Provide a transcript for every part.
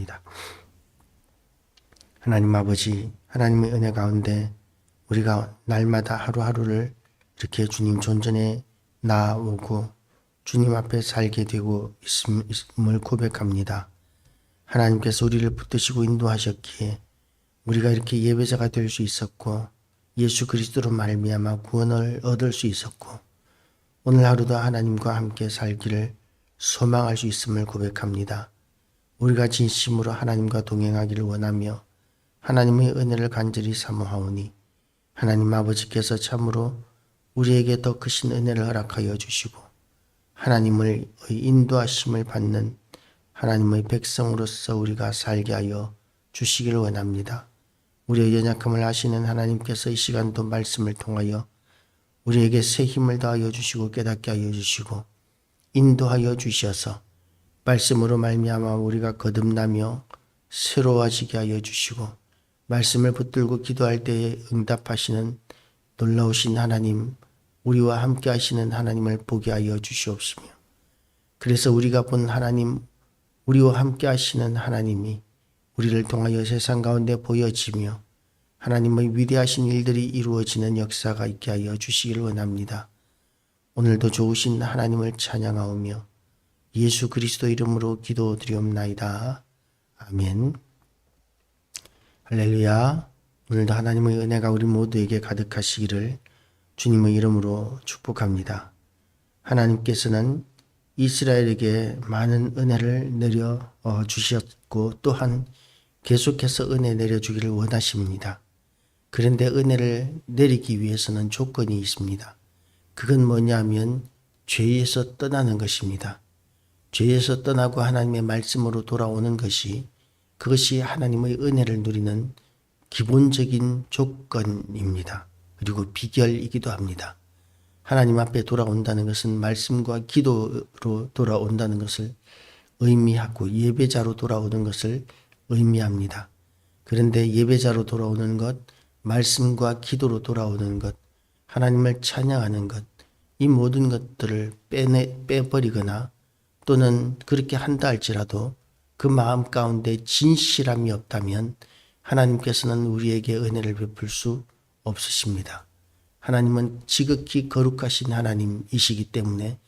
기도하겠습니다. 하나님 아버지, 하나님의 은혜 가운데 우리가 날마다 하루하루를 이렇게 주님 존전에 나오고 주님 앞에 살게 되고 있음을 고백합니다. 하나님께서 우리를 붙드시고 인도하셨기에 우리가 이렇게 예배자가 될 수 있었고 예수 그리스도로 말미암아 구원을 얻을 수 있었고 오늘 하루도 하나님과 함께 살기를 소망할 수 있음을 고백합니다. 우리가 진심으로 하나님과 동행하기를 원하며 하나님의 은혜를 간절히 사모하오니 하나님 아버지께서 참으로 우리에게 더 크신 은혜를 허락하여 주시고 하나님의 인도하심을 받는 하나님의 백성으로서 우리가 살게 하여 주시기를 원합니다. 우리의 연약함을 아시는 하나님께서 이 시간도 말씀을 통하여 우리에게 새 힘을 더하여 주시고 깨닫게 하여 주시고 인도하여 주셔서 말씀으로 말미암아 우리가 거듭나며 새로워지게 하여 주시고 말씀을 붙들고 기도할 때에 응답하시는 놀라우신 하나님, 우리와 함께 하시는 하나님을 보게 하여 주시옵시며 그래서 우리가 본 하나님, 우리와 함께 하시는 하나님이 우리를 통하여 세상 가운데 보여지며 하나님의 위대하신 일들이 이루어지는 역사가 있게 하여 주시기를 원합니다. 오늘도 좋으신 하나님을 찬양하오며 예수 그리스도 이름으로 기도드리옵나이다. 아멘. 할렐루야. 오늘도 하나님의 은혜가 우리 모두에게 가득하시기를 주님의 이름으로 축복합니다. 하나님께서는 이스라엘에게 많은 은혜를 내려 주셨고 또한 계속해서 은혜 내려주기를 원하십니다. 그런데 은혜를 내리기 위해서는 조건이 있습니다. 그건 뭐냐면 죄에서 떠나는 것입니다. 죄에서 떠나고 하나님의 말씀으로 돌아오는 것이 그것이 하나님의 은혜를 누리는 기본적인 조건입니다. 그리고 비결이기도 합니다. 하나님 앞에 돌아온다는 것은 말씀과 기도로 돌아온다는 것을 의미하고 예배자로 돌아오는 것을 의미합니다. 그런데 예배자로 돌아오는 것, 말씀과 기도로 돌아오는 것, 하나님을 찬양하는 것, 이 모든 것들을 빼버리거나 또는 그렇게 한다 할지라도 그 마음 가운데 진실함이 없다면 하나님께서는 우리에게 은혜를 베풀 수 없으십니다. 하나님은 지극히 거룩하신 하나님이시기 때문에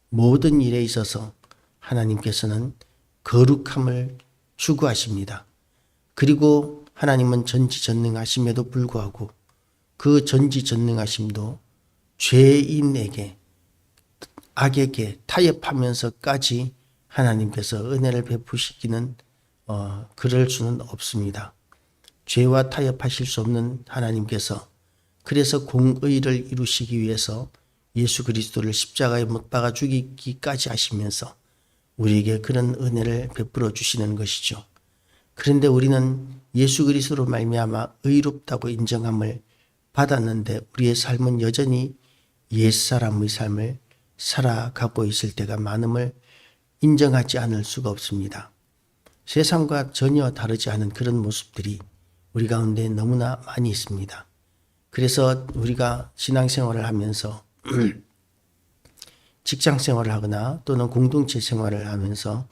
모든 일에 있어서 하나님께서는 거룩함을 추구하십니다. 그리고 하나님은 전지전능하심에도 불구하고 그 전지전능하심도 죄인에게 악에게 타협하면서까지 하나님께서 은혜를 베푸시기는 그럴 수는 없습니다. 죄와 타협하실 수 없는 하나님께서 그래서 공의를 이루시기 위해서 예수 그리스도를 십자가에 못 박아 죽이기까지 하시면서 우리에게 그런 은혜를 베풀어 주시는 것이죠. 그런데 우리는 예수 그리스도로 말미암아 의롭다고 인정함을 받았는데 우리의 삶은 여전히 옛사람의 삶을 살아가고 있을 때가 많음을 인정하지 않을 수가 없습니다. 세상과 전혀 다르지 않은 그런 모습들이 우리 가운데 너무나 많이 있습니다. 그래서 우리가 신앙생활을 하면서 직장생활을 하거나 또는 공동체 생활을 하면서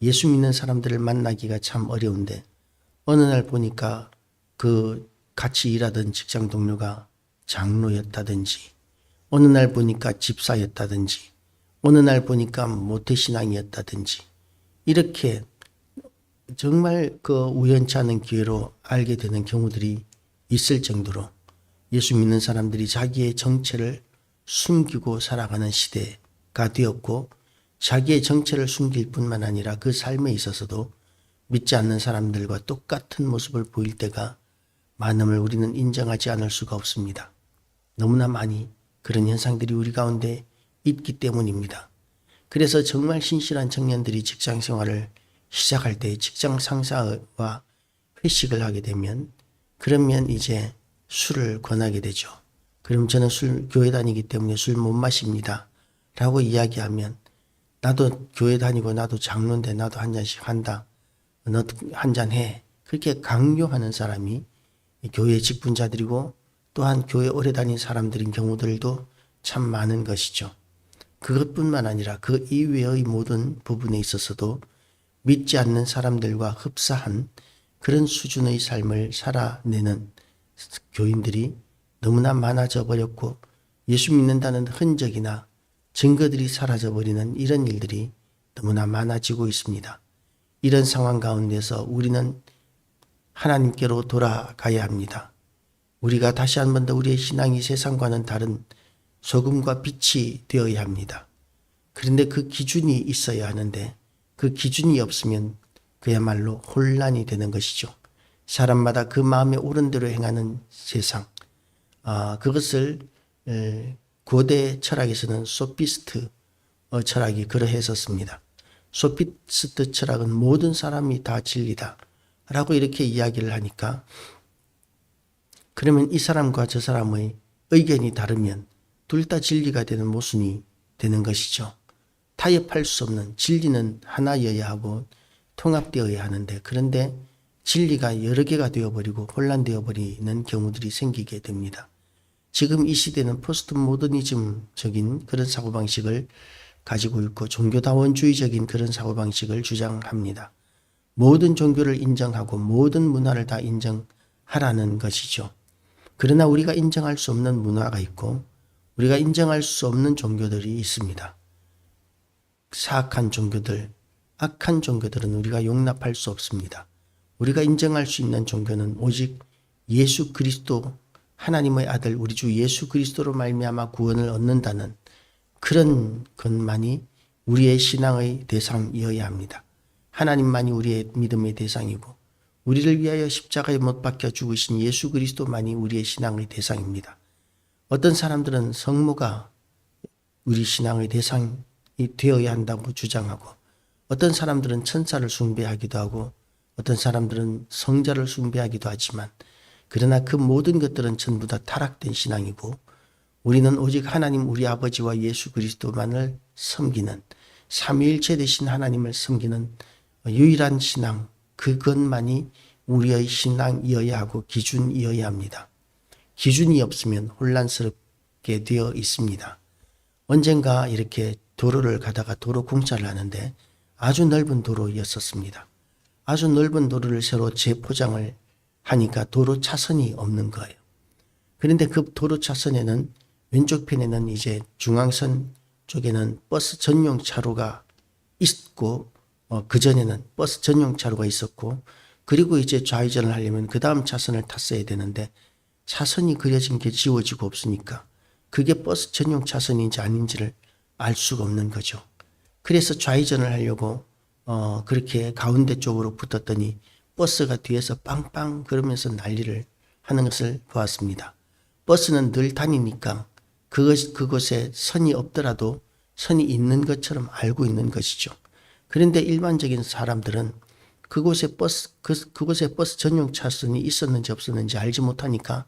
예수 믿는 사람들을 만나기가 참 어려운데 어느 날 보니까 그 같이 일하던 직장 동료가 장로였다든지 어느 날 보니까 집사였다든지 어느 날 보니까 모태신앙이었다든지 이렇게 정말 그 우연치 않은 기회로 알게 되는 경우들이 있을 정도로 예수 믿는 사람들이 자기의 정체를 숨기고 살아가는 시대가 되었고 자기의 정체를 숨길 뿐만 아니라 그 삶에 있어서도 믿지 않는 사람들과 똑같은 모습을 보일 때가 많음을 우리는 인정하지 않을 수가 없습니다. 너무나 많이 그런 현상들이 우리 가운데 있기 때문입니다. 그래서 정말 신실한 청년들이 직장 생활을 시작할 때 직장 상사와 회식을 하게 되면 그러면 이제 술을 권하게 되죠. 그럼 저는 교회 다니기 때문에 술 못 마십니다. 라고 이야기하면 나도 교회 다니고 나도 장로인데 나도 한 잔씩 한다. 너도 한 잔 해. 그렇게 강요하는 사람이 교회 직분자들이고 또한 교회 오래 다닌 사람들인 경우들도 참 많은 것이죠. 그것뿐만 아니라 그 이외의 모든 부분에 있어서도 믿지 않는 사람들과 흡사한 그런 수준의 삶을 살아내는 교인들이 너무나 많아져 버렸고 예수 믿는다는 흔적이나 증거들이 사라져 버리는 이런 일들이 너무나 많아지고 있습니다. 이런 상황 가운데서 우리는 하나님께로 돌아가야 합니다. 우리가 다시 한 번 더 우리의 신앙이 세상과는 다른 소금과 빛이 되어야 합니다. 그런데 그 기준이 있어야 하는데 그 기준이 없으면 그야말로 혼란이 되는 것이죠. 사람마다 그 마음에 옳은 대로 행하는 세상, 그것을 고대 철학에서는 소피스트 철학이 그러했었습니다. 소피스트 철학은 모든 사람이 다 진리다 라고 이렇게 이야기를 하니까, 그러면 이 사람과 저 사람의 의견이 다르면 둘 다 진리가 되는 모순이 되는 것이죠. 타협할 수 없는 진리는 하나여야 하고 통합되어야 하는데, 그런데 진리가 여러 개가 되어버리고 혼란되어 버리는 경우들이 생기게 됩니다. 지금 이 시대는 포스트 모더니즘적인 그런 사고방식을 가지고 있고 종교다원주의적인 그런 사고방식을 주장합니다. 모든 종교를 인정하고 모든 문화를 다 인정하라는 것이죠. 그러나 우리가 인정할 수 없는 문화가 있고 우리가 인정할 수 없는 종교들이 있습니다. 사악한 종교들, 악한 종교들은 우리가 용납할 수 없습니다. 우리가 인정할 수 있는 종교는 오직 예수 그리스도, 하나님의 아들 우리 주 예수 그리스도로 말미암아 구원을 얻는다는 그런 것만이 우리의 신앙의 대상이어야 합니다. 하나님만이 우리의 믿음의 대상이고 우리를 위하여 십자가에 못 박혀 죽으신 예수 그리스도만이 우리의 신앙의 대상입니다. 어떤 사람들은 성모가 우리 신앙의 대상이 되어야 한다고 주장하고, 어떤 사람들은 천사를 숭배하기도 하고, 어떤 사람들은 성자를 숭배하기도 하지만, 그러나 그 모든 것들은 전부 다 타락된 신앙이고, 우리는 오직 하나님 우리 아버지와 예수 그리스도만을 섬기는, 삼위일체 되신 하나님을 섬기는 유일한 신앙, 그것만이 우리의 신앙이어야 하고 기준이어야 합니다. 기준이 없으면 혼란스럽게 되어 있습니다. 언젠가 이렇게 도로를 가다가 도로 공사를 하는데 아주 넓은 도로였었습니다. 아주 넓은 도로를 새로 재포장을 하니까 도로 차선이 없는 거예요. 그런데 그 도로 차선에는 왼쪽 편에는 이제 중앙선 쪽에는 버스 전용 차로가 있고, 그전에는 버스 전용 차로가 있었고, 그리고 이제 좌회전을 하려면 그 다음 차선을 탔어야 되는데 차선이 그려진 게 지워지고 없으니까 그게 버스 전용 차선인지 아닌지를 알 수가 없는 거죠. 그래서 좌회전을 하려고 그렇게 가운데 쪽으로 붙었더니 버스가 뒤에서 빵빵 그러면서 난리를 하는 것을 보았습니다. 버스는 늘 다니니까 그곳에 선이 없더라도 선이 있는 것처럼 알고 있는 것이죠. 그런데 일반적인 사람들은 그곳에 버스 전용 차선이 있었는지 없었는지 알지 못하니까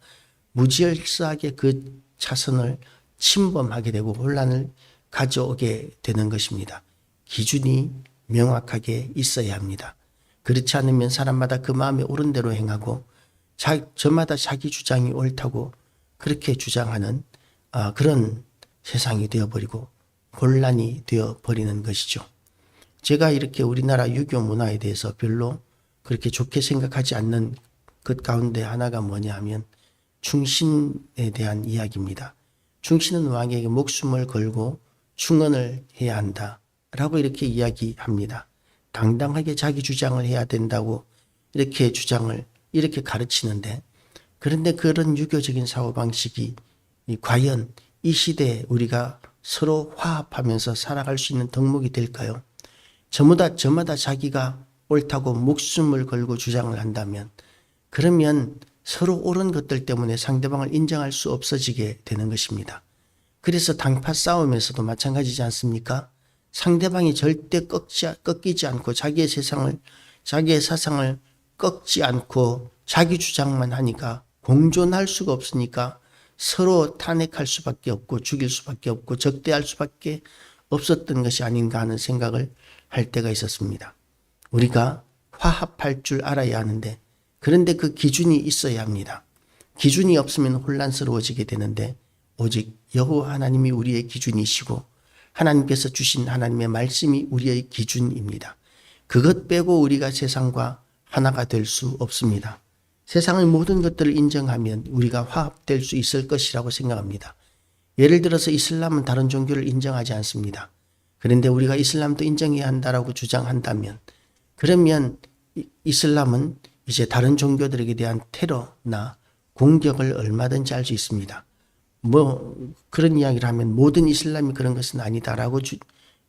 무질서하게 그 차선을 침범하게 되고 혼란을 가져오게 되는 것입니다. 기준이 명확하게 있어야 합니다. 그렇지 않으면 사람마다 그 마음에 옳은 대로 행하고 저마다 자기 주장이 옳다고 그렇게 주장하는 그런 세상이 되어버리고 혼란이 되어버리는 것이죠. 제가 이렇게 우리나라 유교 문화에 대해서 별로 그렇게 좋게 생각하지 않는 것 가운데 하나가 뭐냐 하면 충신에 대한 이야기입니다. 충신은 왕에게 목숨을 걸고 충언을 해야 한다라고 이렇게 이야기합니다. 당당하게 자기 주장을 해야 된다고 이렇게 주장을 이렇게 가르치는데, 그런데 그런 유교적인 사고방식이 과연 이 시대에 우리가 서로 화합하면서 살아갈 수 있는 덕목이 될까요? 저마다 자기가 옳다고 목숨을 걸고 주장을 한다면, 그러면 서로 옳은 것들 때문에 상대방을 인정할 수 없어지게 되는 것입니다. 그래서 당파 싸움에서도 마찬가지지 않습니까? 상대방이 절대 꺾이지 않고 자기의 사상을 꺾지 않고 자기 주장만 하니까 공존할 수가 없으니까 서로 탄핵할 수밖에 없고 죽일 수밖에 없고 적대할 수밖에 없었던 것이 아닌가 하는 생각을 할 때가 있었습니다. 우리가 화합할 줄 알아야 하는데, 그런데 그 기준이 있어야 합니다. 기준이 없으면 혼란스러워지게 되는데 오직 여호와 하나님이 우리의 기준이시고 하나님께서 주신 하나님의 말씀이 우리의 기준입니다. 그것 빼고 우리가 세상과 하나가 될 수 없습니다. 세상의 모든 것들을 인정하면 우리가 화합될 수 있을 것이라고 생각합니다. 예를 들어서 이슬람은 다른 종교를 인정하지 않습니다. 그런데 우리가 이슬람도 인정해야 한다라고 주장한다면 그러면 이슬람은 이제 다른 종교들에게 대한 테러나 공격을 얼마든지 할 수 있습니다. 그런 이야기를 하면 모든 이슬람이 그런 것은 아니다라고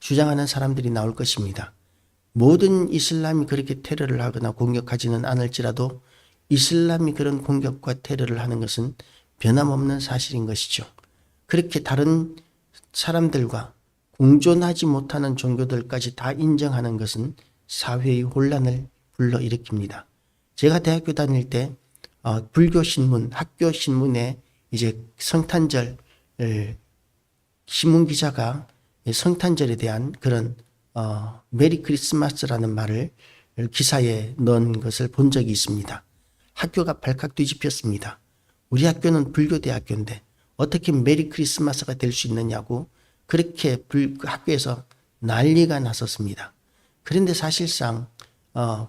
주장하는 사람들이 나올 것입니다. 모든 이슬람이 그렇게 테러를 하거나 공격하지는 않을지라도 이슬람이 그런 공격과 테러를 하는 것은 변함없는 사실인 것이죠. 그렇게 다른 사람들과 공존하지 못하는 종교들까지 다 인정하는 것은 사회의 혼란을 불러일으킵니다. 제가 대학교 다닐 때 불교 신문, 학교 신문에 이제 성탄절 신문 기자가 성탄절에 대한 그런 메리 크리스마스라는 말을 기사에 넣은 것을 본 적이 있습니다. 학교가 발칵 뒤집혔습니다. 우리 학교는 불교대학교인데 어떻게 메리 크리스마스가 될 수 있느냐고 그렇게 학교에서 난리가 났었습니다. 그런데 사실상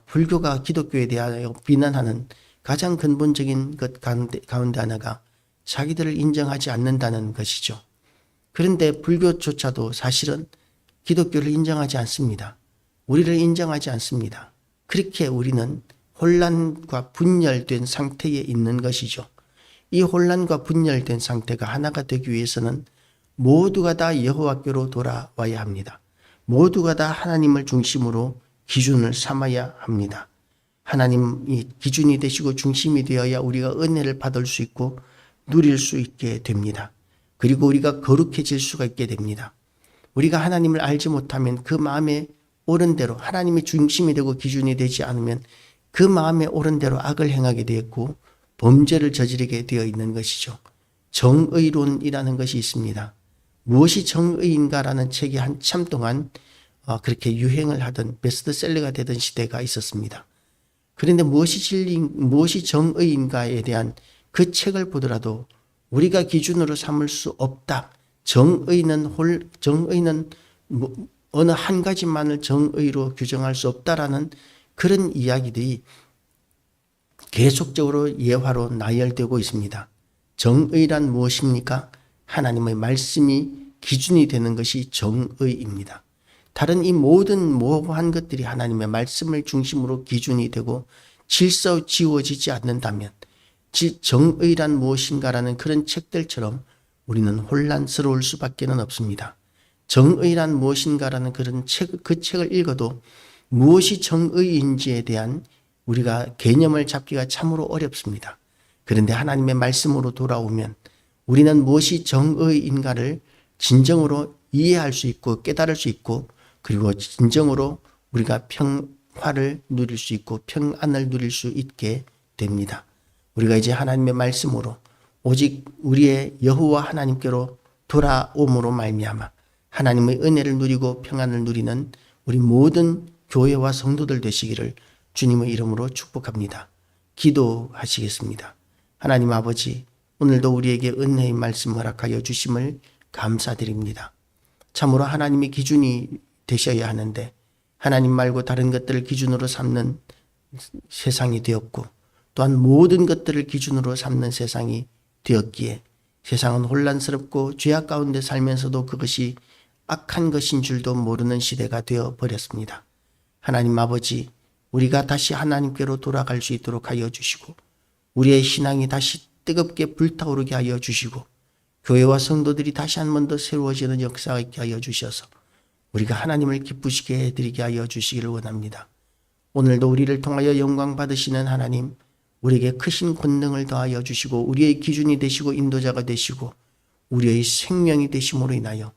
불교가 기독교에 대하여 비난하는 가장 근본적인 것 가운데 하나가 자기들을 인정하지 않는다는 것이죠. 그런데 불교조차도 사실은 기독교를 인정하지 않습니다. 우리를 인정하지 않습니다. 그렇게 우리는 혼란과 분열된 상태에 있는 것이죠. 이 혼란과 분열된 상태가 하나가 되기 위해서는 모두가 다 여호와께로 돌아와야 합니다. 모두가 다 하나님을 중심으로 기준을 삼아야 합니다. 하나님이 기준이 되시고 중심이 되어야 우리가 은혜를 받을 수 있고 누릴 수 있게 됩니다. 그리고 우리가 거룩해질 수가 있게 됩니다. 우리가 하나님을 알지 못하면 그 마음에 옳은 대로 하나님이 중심이 되고 기준이 되지 않으면 그 마음에 옳은 대로 악을 행하게 되었고 범죄를 저지르게 되어 있는 것이죠. 정의론이라는 것이 있습니다. 무엇이 정의인가라는 책이 한참 동안 그렇게 유행을 하던 베스트셀러가 되던 시대가 있었습니다. 그런데 무엇이 정의인가에 대한 그 책을 보더라도 우리가 기준으로 삼을 수 없다. 정의는 어느 한 가지만을 정의로 규정할 수 없다라는 그런 이야기들이 계속적으로 예화로 나열되고 있습니다. 정의란 무엇입니까? 하나님의 말씀이 기준이 되는 것이 정의입니다. 다른 이 모든 모호한 것들이 하나님의 말씀을 중심으로 기준이 되고 질서 지워지지 않는다면 정의란 무엇인가라는 그런 책들처럼 우리는 혼란스러울 수밖에 없습니다. 정의란 무엇인가라는 그 책을 읽어도 무엇이 정의인지에 대한 우리가 개념을 잡기가 참으로 어렵습니다. 그런데 하나님의 말씀으로 돌아오면 우리는 무엇이 정의인가를 진정으로 이해할 수 있고 깨달을 수 있고 그리고 진정으로 우리가 평화를 누릴 수 있고 평안을 누릴 수 있게 됩니다. 우리가 이제 하나님의 말씀으로 오직 우리의 여호와 하나님께로 돌아옴으로 말미암아 하나님의 은혜를 누리고 평안을 누리는 우리 모든 교회와 성도들 되시기를 주님의 이름으로 축복합니다. 기도하시겠습니다. 하나님 아버지, 오늘도 우리에게 은혜의 말씀 허락하여 주심을 감사드립니다. 참으로 하나님의 기준이 되셔야 하는데 하나님 말고 다른 것들을 기준으로 삼는 세상이 되었고 또한 모든 것들을 기준으로 삼는 세상이 되었기에 세상은 혼란스럽고 죄악 가운데 살면서도 그것이 악한 것인 줄도 모르는 시대가 되어버렸습니다. 하나님 아버지, 우리가 다시 하나님께로 돌아갈 수 있도록 하여 주시고 우리의 신앙이 다시 뜨겁게 불타오르게 하여 주시고 교회와 성도들이 다시 한 번 더 새로워지는 역사가 있게 하여 주셔서 우리가 하나님을 기쁘시게 해드리게 하여 주시기를 원합니다. 오늘도 우리를 통하여 영광 받으시는 하나님, 우리에게 크신 권능을 더하여 주시고 우리의 기준이 되시고 인도자가 되시고 우리의 생명이 되심으로 인하여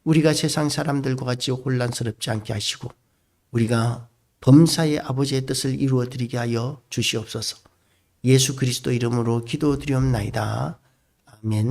우리가 세상 사람들과 같이 혼란스럽지 않게 하시고 우리가 범사의 아버지의 뜻을 이루어 드리게 하여 주시옵소서. 예수 그리스도 이름으로 기도드리옵나이다. 아멘.